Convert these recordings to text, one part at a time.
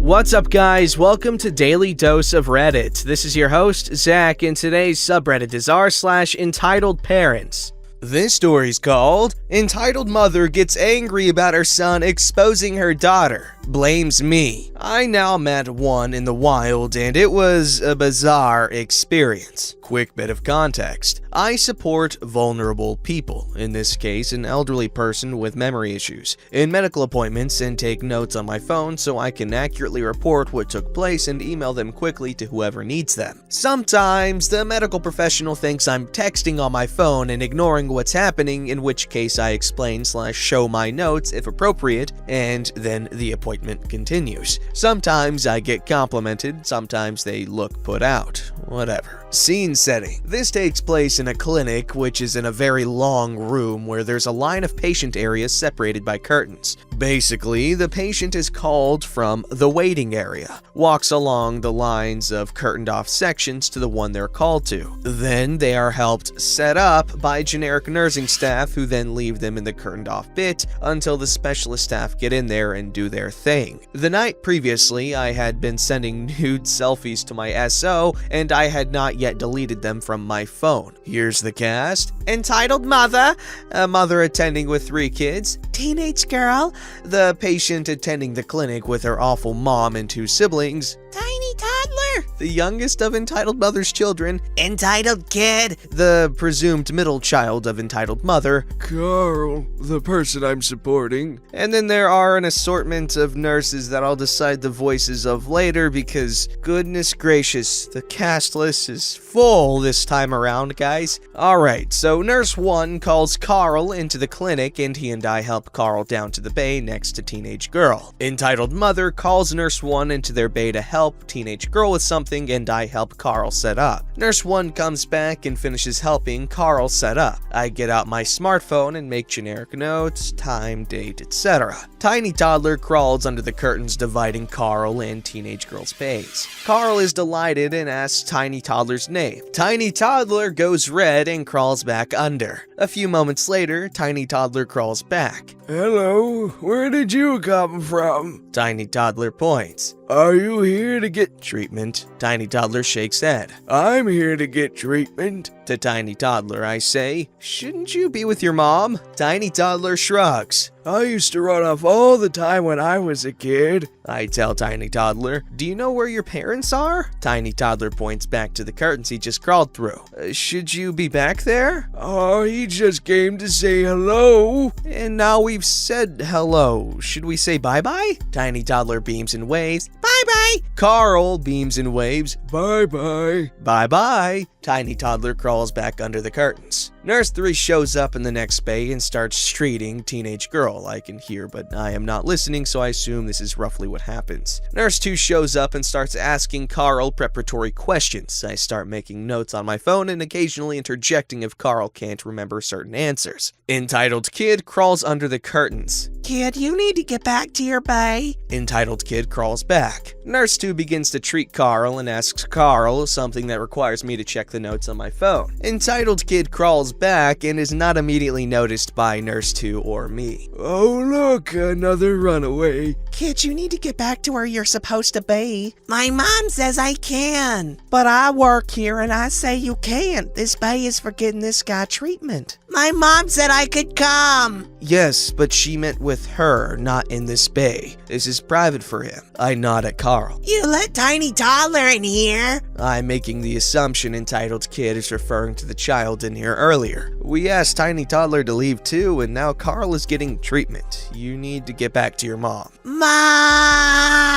What's up, guys? Welcome to Daily Dose of Reddit. This is your host, Zach, and today's subreddit is r/EntitledParents. This story's called Entitled Mother Gets Angry About Her Son Exposing Her Daughter. Blames Me. I now met one in the wild, and it was a bizarre experience. Quick bit of context. I support vulnerable people, in this case an elderly person with memory issues, in medical appointments and take notes on my phone so I can accurately report what took place and email them quickly to whoever needs them. Sometimes the medical professional thinks I'm texting on my phone and ignoring what's happening, in which case I explain/show my notes if appropriate, and then the appointment continues. Sometimes I get complimented, sometimes they look put out. Whatever. Scene setting. This takes place in a clinic, which is in a very long room where there's a line of patient areas separated by curtains. Basically, the patient is called from the waiting area, walks along the lines of curtained off sections to the one they're called to. Then they are helped set up by generic nursing staff, who then leave them in the curtained off bit until the specialist staff get in there and do their thing. The night previously, I had been sending nude selfies to my SO, and I had not yet deleted them from my phone. Here's the cast. Entitled mother, a mother attending with 3 kids. Teenage girl, the patient attending the clinic with her awful mom and 2 siblings. Tiny toddler, the youngest of entitled mother's children. Entitled kid, the presumed middle child of entitled mother. Carl, the person I'm supporting. And then there are an assortment of nurses that I'll decide the voices of later because, goodness gracious, the cast list is full this time around, guys. Alright, so Nurse 1 calls Carl into the clinic, and he and I help Carl down to the bay next to teenage girl. Entitled mother calls Nurse 1 into their bay to help teenage girl with something, and I help Carl set up. Nurse 1 comes back and finishes helping Carl set up. I get out my smartphone and make generic notes, time, date, etc. Tiny toddler crawls under the curtains dividing Carl and teenage girl's bays. Carl is delighted and asks tiny toddler's name. Tiny toddler goes red and crawls back under. A few moments later, tiny toddler crawls back. Hello, where did you come from? Tiny toddler points. Are you here to get Treatment. Tiny toddler shakes head. I'm here to get treatment. To tiny toddler, I say, shouldn't you be with your mom? Tiny toddler shrugs. I used to run off all the time when I was a kid. I tell tiny toddler, do you know where your parents are? Tiny toddler points back to the curtains he just crawled through. Should you be back there? Oh, he just came to say hello. And now we've said hello. Should we say bye-bye? Tiny toddler beams and waves. Bye-bye. Carl beams and waves. Bye-bye. Bye-bye. Tiny toddler crawls back under the curtains. Nurse 3 shows up in the next bay and starts streeting teenage girl. I can hear, but I am not listening, so I assume this is roughly what happens. Nurse 2 shows up and starts asking Carl preparatory questions. I start making notes on my phone and occasionally interjecting if Carl can't remember certain answers. Entitled kid crawls under the curtains. Kid, you need to get back to your bay. Entitled kid crawls back. Nurse 2 begins to treat Carl and asks Carl something that requires me to check the notes on my phone. Entitled kid crawls back and is not immediately noticed by Nurse 2 or me. Oh look, another runaway. Kid, you need to get back to where you're supposed to be. My mom says I can. But I work here and I say you can't. This bay is for getting this guy treatment. My mom said I could come. Yes, but she meant with her, not in this bay. This is private for him. I nod at Carl. You let tiny toddler in here? I'm making the assumption entitled kid is referring to the child in here earlier. We asked tiny toddler to leave too, and now Carl is getting treatment. You need to get back to your mom. Mom!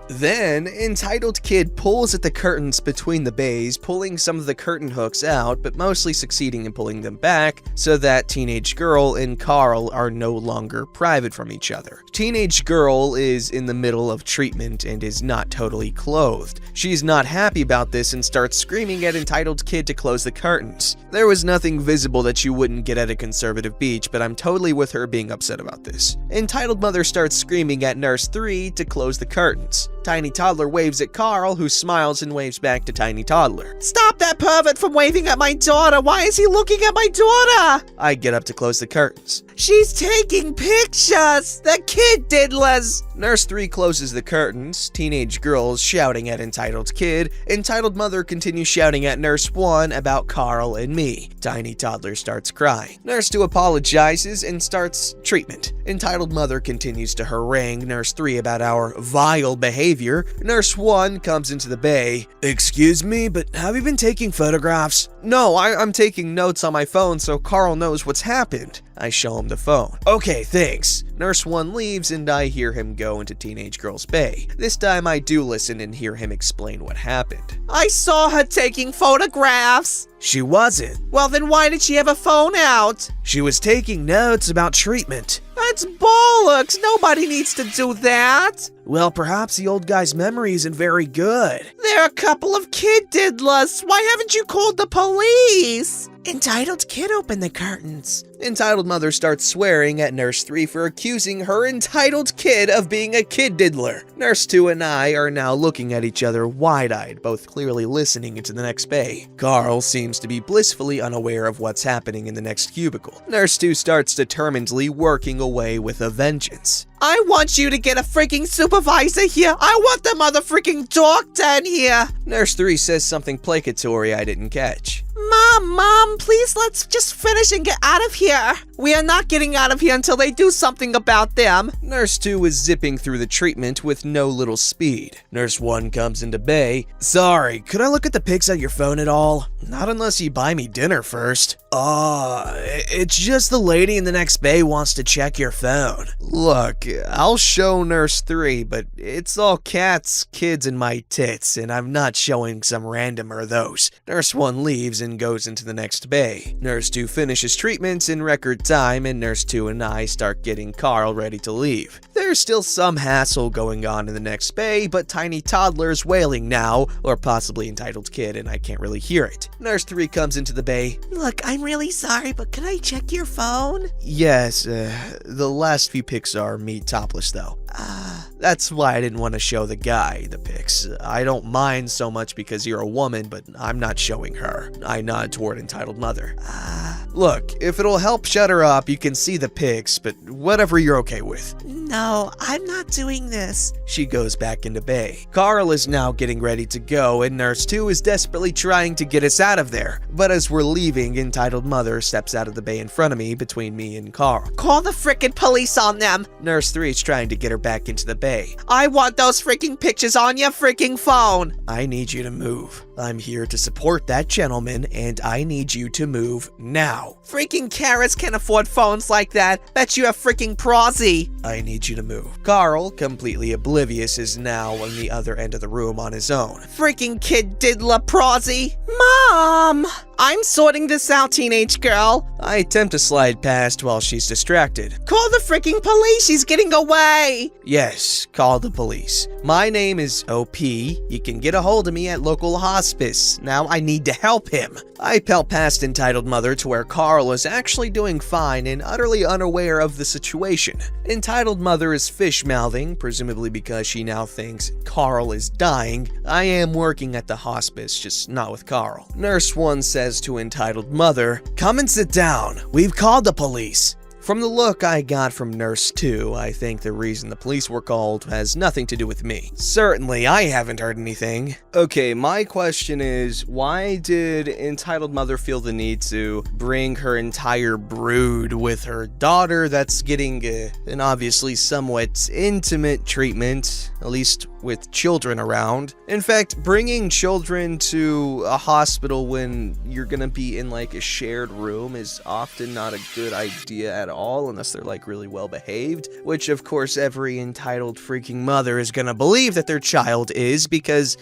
Then, entitled kid pulls at the curtains between the bays, pulling some of the curtain hooks out, but mostly succeeding in pulling them back, so that teenage girl and Carl are no longer private from each other. Teenage girl is in the middle of treatment and is not totally clothed. She's not happy about this and starts screaming at entitled kid to close the curtains. There was nothing visible that you wouldn't get at a conservative beach, but I'm totally with her being upset about this. Entitled mother starts screaming at Nurse 3 to close the curtains. Tiny Toddler waves at Carl, who smiles and waves back to Tiny Toddler. Stop that pervert from waving at my daughter! Why is he looking at my daughter? I get up to close the curtains. She's taking pictures! The kid diddlers! Nurse 3 closes the curtains, teenage girls shouting at Entitled Kid. Entitled Mother continues shouting at Nurse 1 about Carl and me. Tiny Toddler starts crying. Nurse 2 apologizes and starts treatment. Entitled Mother continues to harangue Nurse 3 about our vile behavior. Nurse 1 comes into the bay. Excuse me, but have you been taking photographs? No, I'm taking notes on my phone so Carl knows what's happened. I show him the phone. Okay, thanks. Nurse 1 leaves and I hear him go into teenage girl's bay. This time I do listen and hear him explain what happened. I saw her taking photographs! She wasn't. Well, then why did she have a phone out? She was taking notes about treatment. That's bollocks! Nobody needs to do that! Well, perhaps the old guy's memory isn't very good. They're a couple of kid diddlers! Why haven't you called the police? Entitled Kid opened the curtains. Entitled Mother starts swearing at Nurse 3 for accusing her entitled kid of being a kid diddler. Nurse 2 and I are now looking at each other wide-eyed, both clearly listening into the next bay. Carl seems to be blissfully unaware of what's happening in the next cubicle. Nurse 2 starts determinedly working away with a vengeance. I want you to get a freaking supervisor here. I want the mother freaking doctor in here. Nurse 3 says something placatory I didn't catch. Mom, please let's just finish and get out of here. We are not getting out of here until they do something about them. Nurse 2 is zipping through the treatment with no little speed. Nurse 1 comes into bay. Sorry, could I look at the pics on your phone at all? Not unless you buy me dinner first. It's just the lady in the next bay wants to check your phone. Look, I'll show Nurse 3, but it's all cats, kids, and my tits, and I'm not showing some randomer those. Nurse 1 leaves and goes into the next bay. Nurse 2 finishes treatments in record time, and Nurse 2 and I start getting Carl ready to leave. There's still some hassle going on in the next bay, but Tiny Toddler's wailing now, or possibly Entitled Kid, and I can't really hear it. Nurse 3 comes into the bay. Look, I'm really sorry, but can I check your phone? Yes, the last few pics are me topless though. That's why I didn't want to show the guy the pics. I don't mind so much because you're a woman, but I'm not showing her. I nod toward Entitled Mother. Look, if it'll help shut her up, you can see the pics, but whatever you're okay with. No, I'm not doing this. She goes back into bay. Carl is now getting ready to go, and Nurse 2 is desperately trying to get us out of there. But as we're leaving, Entitled Mother steps out of the bay in front of me, between me and Carl. Call the frickin' police on them. Nurse 3 is trying to get her back into the bay. I want those freaking pictures on your freaking phone. I need you to move. I'm here to support that gentleman, and I need you to move now. Freaking Karas can't afford phones like that. Bet you have freaking prosy. I need you to move. Carl, completely oblivious, is now on the other end of the room on his own. Freaking kid diddler prosy. Mom! I'm sorting this out, teenage girl. I attempt to slide past while she's distracted. Call the freaking police, she's getting away. Yes, call the police. My name is OP. You can get a hold of me at local hospice. Now I need to help him. I pelt past Entitled Mother to where Carl is actually doing fine and utterly unaware of the situation. Entitled Mother is fish-mouthing, presumably because she now thinks Carl is dying. I am working at the hospice, just not with Carl. Nurse 1 says to Entitled Mother, "Come and sit down. We've called the police." From the look I got from Nurse 2, I think the reason the police were called has nothing to do with me. Certainly, I haven't heard anything. Okay, my question is, why did Entitled Mother feel the need to bring her entire brood with her daughter that's getting an obviously somewhat intimate treatment, at least with children around? In fact, bringing children to a hospital when you're gonna be in like a shared room is often not a good idea at all, unless they're like really well behaved, which of course every entitled freaking mother is gonna believe that their child is because,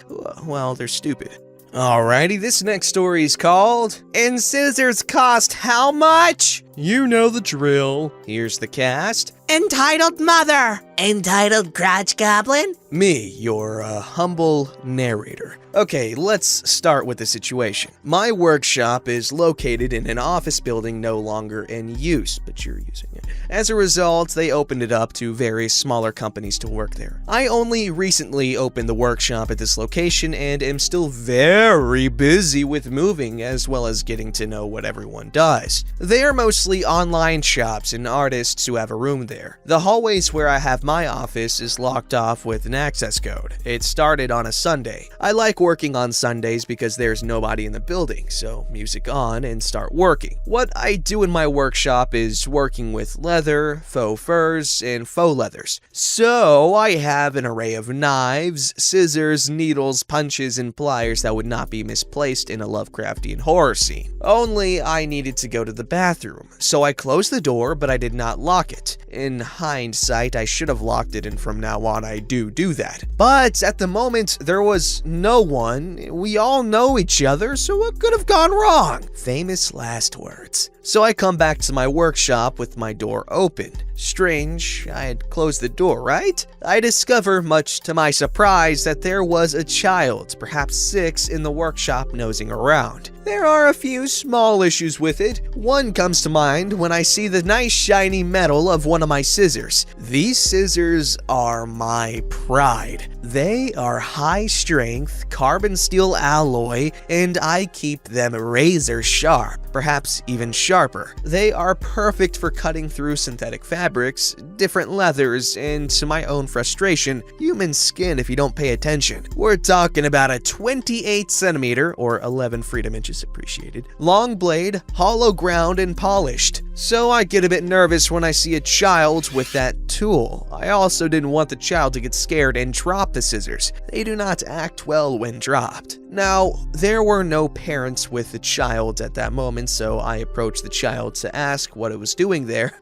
well, they're stupid. Alrighty, this next story is called "And Scissors Cost How Much?" You know the drill. Here's the cast. Entitled Mother. Entitled Crotch Goblin? Me, your humble narrator. Okay, let's start with the situation. My workshop is located in an office building no longer in use, but you're using it. As a result, they opened it up to various smaller companies to work there. I only recently opened the workshop at this location and am still very busy with moving as well as getting to know what everyone does. They are mostly online shops and artists who have a room there. The hallways where I have my office is locked off with an access code. It started on a Sunday. I like working on Sundays because there's nobody in the building, so music on and start working. What I do in my workshop is working with leather, faux furs, and faux leathers. So I have an array of knives, scissors, needles, punches, and pliers that would not be misplaced in a Lovecraftian horror scene. Only I needed to go to the bathroom, so I closed the door, but I did not lock it. In hindsight, I should have locked it, and from now on I do that. But at the moment, there was no one. We all know each other, so what could have gone wrong? Famous last words. So I come back to my workshop with my door open. Strange, I had closed the door, right? I discover, much to my surprise, that there was a child, perhaps 6, in the workshop nosing around. There are a few small issues with it. One comes to mind when I see the nice shiny metal of one of my scissors. These scissors are my pride. They are high strength, carbon steel alloy, and I keep them razor sharp, perhaps even sharper. They are perfect for cutting through synthetic fabrics, different leathers, and to my own frustration, human skin if you don't pay attention. We're talking about a 28 centimeter, or 11 freedom inches appreciated, long blade, hollow ground, and polished. So I get a bit nervous when I see a child with that tool. I also didn't want the child to get scared and drop the scissors. They do not act well when dropped. Now, there were no parents with the child at that moment, so I approached the child to ask what it was doing there.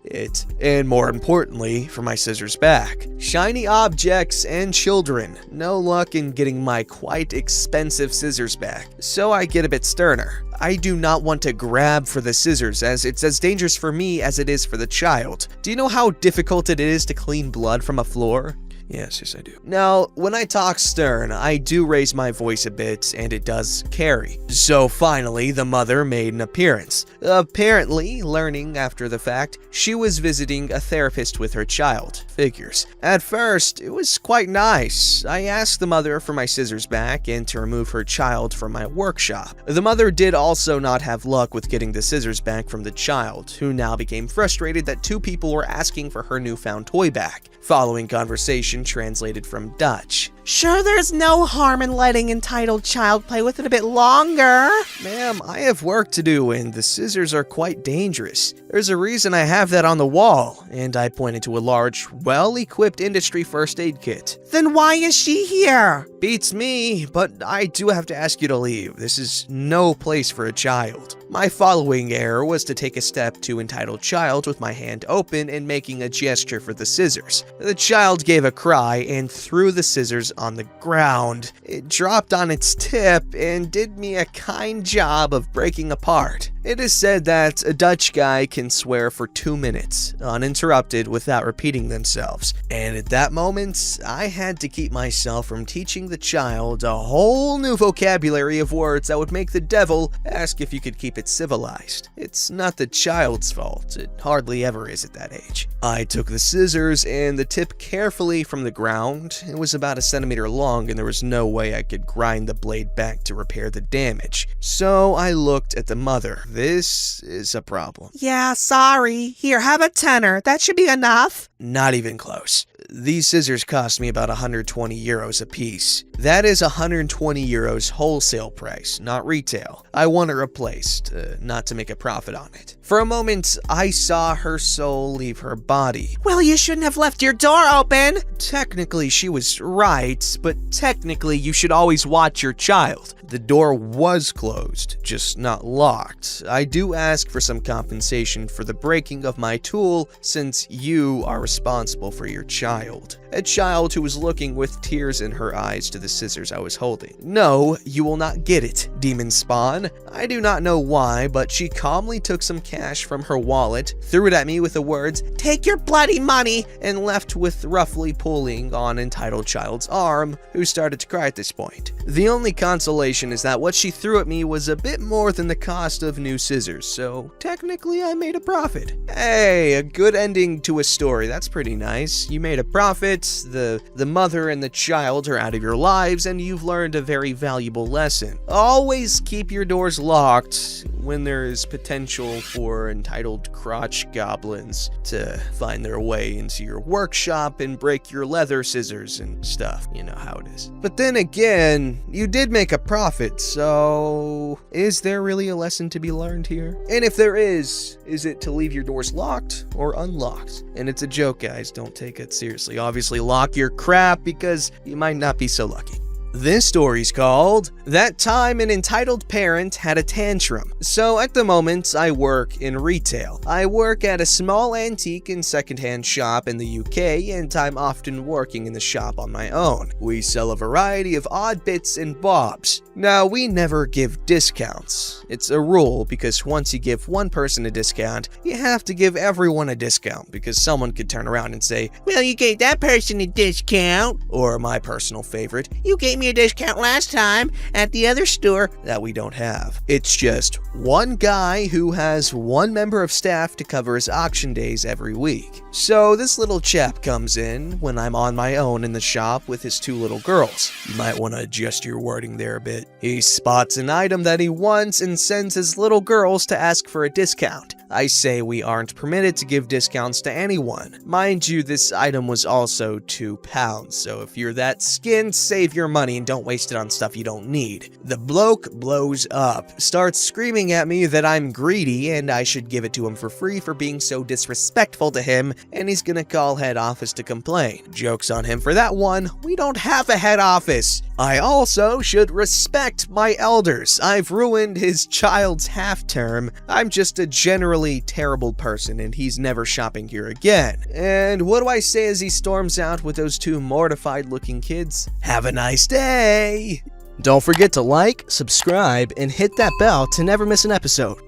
And more importantly, for my scissors back. Shiny objects and children. No luck in getting my quite expensive scissors back. So I get a bit sterner. I do not want to grab for the scissors, as it's as dangerous for me as it is for the child. Do you know how difficult it is to clean blood from a floor? Yes, I do. Now, when I talk stern, I do raise my voice a bit, and it does carry. So finally, the mother made an appearance. Apparently, learning after the fact, she was visiting a therapist with her child. Figures. At first, it was quite nice. I asked the mother for my scissors back and to remove her child from my workshop. The mother did also not have luck with getting the scissors back from the child, who now became frustrated that 2 people were asking for her newfound toy back. Following conversation translated from Dutch. Sure, there's no harm in letting entitled child play with it a bit longer. Ma'am, I have work to do and the scissors are quite dangerous. There's a reason I have that on the wall, and I pointed to a large, well-equipped industry first aid kit. Then why is she here? Beats me, but I do have to ask you to leave. This is no place for a child. My following error was to take a step to entitled child with my hand open and making a gesture for the scissors. The child gave a cry and threw the scissors on the ground. It dropped on its tip and did me a kind job of breaking apart. It is said that a Dutch guy can swear for 2 minutes, uninterrupted, without repeating themselves. And at that moment, I had to keep myself from teaching the child a whole new vocabulary of words that would make the devil ask if you could keep it civilized. It's not the child's fault. It hardly ever is at that age. I took the scissors and the tip carefully from the ground. It was about a centimeter long and there was no way I could grind the blade back to repair the damage. So I looked at the mother. This is a problem. Yeah, sorry. Here, have a tenner. That should be enough. Not even close. These scissors cost me about 120 euros a piece. That is 120 euros wholesale price, not retail. I want it replaced, not to make a profit on it. For a moment, I saw her soul leave her body. Well, you shouldn't have left your door open. Technically, she was right, but technically, you should always watch your child. The door was closed, just not locked. I do ask for some compensation for the breaking of my tool, since you are responsible for your child. a child who was looking with tears in her eyes to the scissors I was holding. "No, you will not get it, demon spawn." I do not know why, but she calmly took some cash from her wallet, threw it at me with the words, "Take your bloody money," and left with roughly pulling on entitled child's arm, who started to cry at this point. The only consolation is that what she threw at me was a bit more than the cost of new scissors, so technically I made a profit. Hey, a good ending to a story. That's pretty nice. You made a profit, the mother and the child are out of your lives, and you've learned a very valuable lesson. Always keep your doors locked when there is potential for entitled crotch goblins to find their way into your workshop and break your leather scissors and stuff. You know how it is. But then again, you did make a profit, so is there really a lesson to be learned here? And if there is it to leave your doors locked or unlocked? And it's a joke, guys, don't take it seriously. Obviously, lock your crap because you might not be so lucky. This story's called That Time an Entitled Parent Had a Tantrum. So at the moment, I work in retail. I work at a small antique and secondhand shop in the UK, and I'm often working in the shop on my own. We sell a variety of odd bits and bobs. Now, we never give discounts. It's a rule because once you give one person a discount, you have to give everyone a discount because someone could turn around and say, "Well, you gave that person a discount." Or my personal favorite, "You gave me a discount last time at the other store," that we don't have. It's just one guy who has one member of staff to cover his auction days every week. So this little chap comes in when I'm on my own in the shop with his two little girls. You might want to adjust your wording there a bit. He spots an item that he wants and sends his little girls to ask for a discount. I say we aren't permitted to give discounts to anyone. Mind you, this item was also £2, so if you're that skinned, save your money and don't waste it on stuff you don't need. The bloke blows up, starts screaming at me that I'm greedy and I should give it to him for free for being so disrespectful to him, and he's gonna call head office to complain. Joke's on him for that one, we don't have a head office. I also should respect my elders. I've ruined his child's half term. I'm just a generally terrible person and he's never shopping here again. And what do I say as he storms out with those two mortified looking kids? Have a nice day! Don't forget to like, subscribe, and hit that bell to never miss an episode.